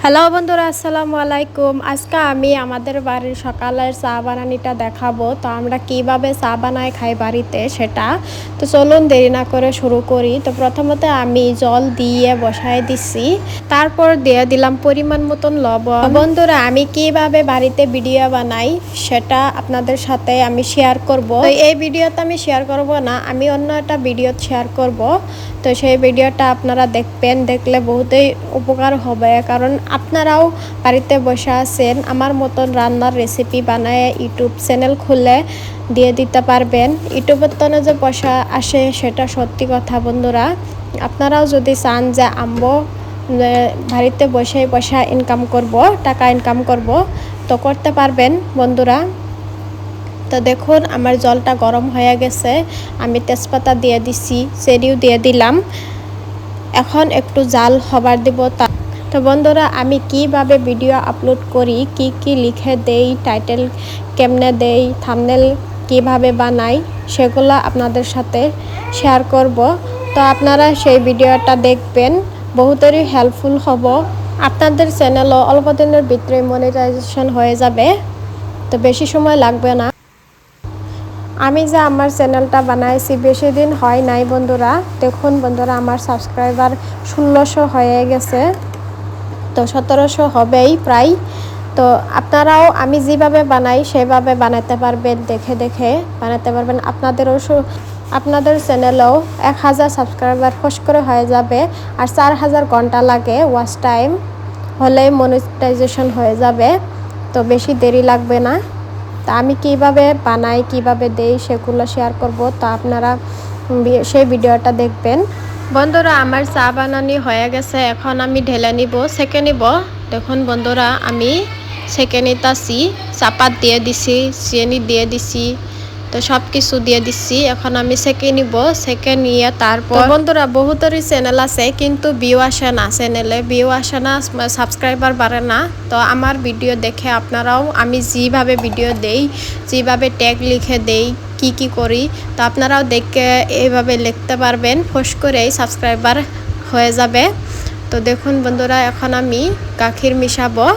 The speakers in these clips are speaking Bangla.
হ্যালো বন্ধুরা, আসসালামু আলাইকুম। আজকে আমি আমাদের বাড়ির সকালের চা বানানিটা দেখাবো। তো আমরা কিভাবে চা বানাই খাই বাড়িতে সেটা। তো চলুন দেরি না করে শুরু করি। তো প্রথমত আমি জল দিয়ে বসায় দিচ্ছি, তারপর দিয়ে দিলাম পরিমাণ মতন লবণ। বন্ধুরা, আমি কিভাবে বাড়িতে ভিডিও বানাই সেটা আপনাদের সাথে আমি শেয়ার করব। তো এই ভিডিওতে আমি শেয়ার করব না, আমি অন্য একটা ভিডিও শেয়ার করব। তো সেই ভিডিওটা আপনারা দেখবেন, দেখলে বহুতই উপকার হবে। কারণ আপনারাও বাড়িতে বসে আছেন, আমার মতন রান্নার রেসিপি বানায় ইউটিউব চ্যানেল খুলে দিয়ে দিতে পারবেন। ইউটিউবের তনে যে পয়সা আসে সেটা সত্যি কথা বন্ধুরা। আপনারাও যদি চান যে বাড়িতে বসে পয়সা ইনকাম করব, টাকা ইনকাম করব, তো করতে পারবেন বন্ধুরা। তো দেখুন আমার জলটা গরম হয়ে গেছে, আমি তেজপাতা দিয়ে দিছি, চেরিও দিয়ে দিলাম। এখন একটু জাল হবার দিব। তো বন্ধুরা, আমি কিভাবে ভিডিও আপলোড করি, কি কি লিখে দেই, টাইটেল কেমনে দেই, থাম্বনেল কিভাবে বানাই, সেগুলো আপনাদের সাথে শেয়ার করব। তো আপনারা সেই ভিডিওটা দেখবেন, বহুতেরই হেল্পফুল হব। আপনাদের চ্যানেলও অল্প দিনের ভিতরে মনিটাইজেশন হয়ে যাবে, তো বেশি সময় লাগবে না। আমি যে আমার চ্যানেলটা বানাইছি বেশি দিন হয় নাই বন্ধুরা। দেখুন বন্ধুরা, আমার সাবস্ক্রাইবার 1600 হয়ে গেছে, তো 1700 হবেই প্রায়। তো আপনারাও আমি যেভাবে বানাই সেভাবে বানাতে পারবেন, দেখে দেখে বানাতে পারবেন। আপনাদের চ্যানেলেও 1000 সাবস্ক্রাইবার ফস করে হয়ে যাবে। আর 4000 ঘন্টা লাগে ওয়াচ টাইম, হলেই মনিটাইজেশন হয়ে যাবে। তো বেশি দেরি লাগবে না। তা আমি কিভাবে বানাই, কিভাবে দেই সেগুলো শেয়ার করব। তো আপনারা সেই ভিডিওটা দেখবেন। বন্ধুরা, আমার চা বানানি হয়ে গেছে, এখন আমি ঢেলে নিব, সেকে নিব। দেখুন বন্ধুরা, আমি সেকে নিতাছি, চাপাত দিয়ে দিছি, চিনি দিয়ে দিছি, তো সব কিছু দিয়ে দিচ্ছি। এখন আমি সেকে নিব, সেকে নিয়ে তারপর বন্ধুরা, বহুতরই চ্যানেল আছে কিন্তু ভিউ আসে না, চ্যানেলে ভিউ আসে না, সাবস্ক্রাইবার বাড়ে না। তো আমার ভিডিও দেখে আপনারাও, আমি যেভাবে ভিডিও দেই, যেভাবে ট্যাগ লিখে দেই, কি কি করি, তো আপনারাও দেখে এইভাবে লিখতে পারবেন, ফস করেই সাবস্ক্রাইবার হয়ে যাবে। তো দেখুন বন্ধুরা, এখন আমি গাখীর মিশাবো।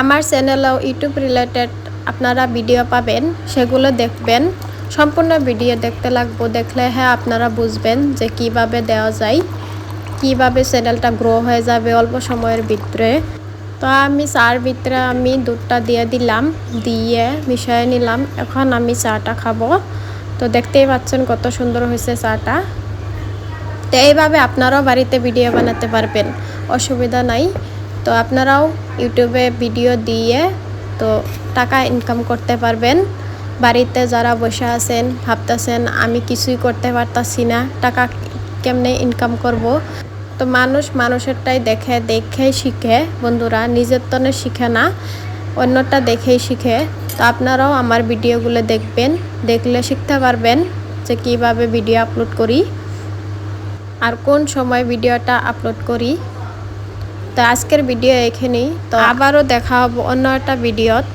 আমার চ্যানেলেও ইউটিউব রিলেটেড আপনারা ভিডিও পাবেন, সেগুলো দেখবেন। সম্পূর্ণ ভিডিও দেখতে লাগবো, দেখলে হ্যাঁ আপনারা বুঝবেন যে কিভাবে দেওয়া যায়, কিভাবে চ্যানেলটা গ্রো হয়ে যাবে অল্প সময়ের ভিতরে। তো আমি চার ভিতরে আমি দুধটা দিয়ে দিলাম, দিয়ে মিশিয়ে নিলাম। এখন আমি চাটা খাবো। তো দেখতেই পাচ্ছেন কত সুন্দর হয়েছে চাটা। তো এইভাবে আপনারাও বাড়িতে ভিডিও বানাতে পারবেন, অসুবিধা নাই। তো আপনারাও ইউটিউবে ভিডিও দিয়ে তো টাকা ইনকাম করতে পারবেন। বাড়িতে যারা বসে আছেন, ভাবতেছেন আমি কিছুই করতে পারতাছি না, টাকা কেমনে ইনকাম করব। তো মানুষেরটাই দেখেই শিখে বন্ধুরা, নিজের তনে শিখে না, অন্যটা দেখেই শিখে। তো আপনারাও আমার ভিডিওগুলো দেখবেন, দেখলে শিখতে পারবেন যে কিভাবে ভিডিও আপলোড করি আর কোন সময় ভিডিওটা আপলোড করি। তো আজকের ভিডিও এখানেই, তো আবারও দেখা হবে অন্য একটা ভিডিওত।